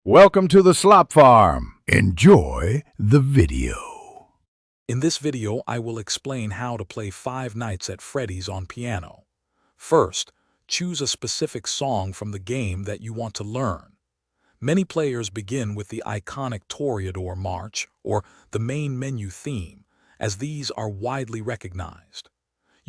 Welcome to the Slop Farm. Enjoy the video. In this video, I will explain how to play Five Nights at Freddy's on piano. First, choose a specific song from the game that you want to learn. Many players begin with the iconic Toreador March or the main menu theme, as these are widely recognized.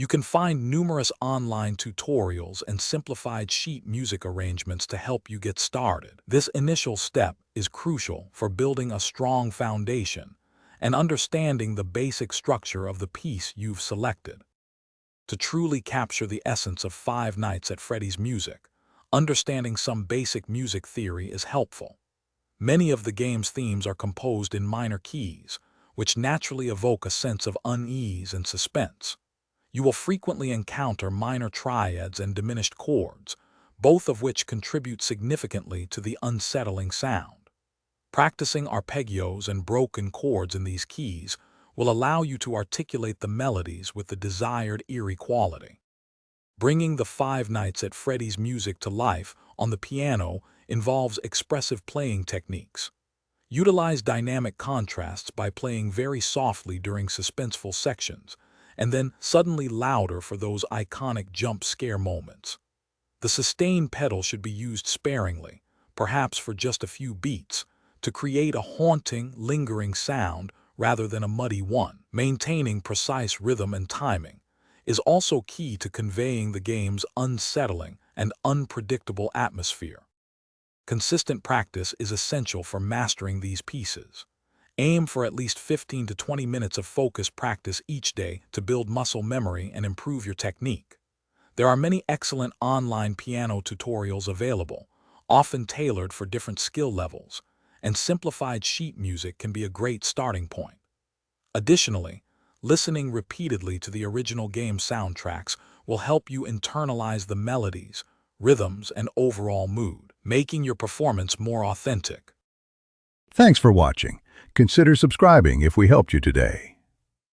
You can find numerous online tutorials and simplified sheet music arrangements to help you get started. This initial step is crucial for building a strong foundation and understanding the basic structure of the piece you've selected. To truly capture the essence of Five Nights at Freddy's music, understanding some basic music theory is helpful. Many of the game's themes are composed in minor keys, which naturally evoke a sense of unease and suspense. You will frequently encounter minor triads and diminished chords, both of which contribute significantly to the unsettling sound. Practicing arpeggios and broken chords in these keys will allow you to articulate the melodies with the desired eerie quality. Bringing the Five Nights at Freddy's music to life on the piano involves expressive playing techniques. Utilize dynamic contrasts by playing very softly during suspenseful sections, and then suddenly louder for those iconic jump scare moments. The sustain pedal should be used sparingly, perhaps for just a few beats, to create a haunting, lingering sound rather than a muddy one. Maintaining precise rhythm and timing is also key to conveying the game's unsettling and unpredictable atmosphere. Consistent practice is essential for mastering these pieces. Aim for at least 15 to 20 minutes of focused practice each day to build muscle memory and improve your technique. There are many excellent online piano tutorials available, often tailored for different skill levels, and simplified sheet music can be a great starting point. Additionally, listening repeatedly to the original game soundtracks will help you internalize the melodies, rhythms, and overall mood, making your performance more authentic. Thanks for watching. Consider subscribing if we helped you today.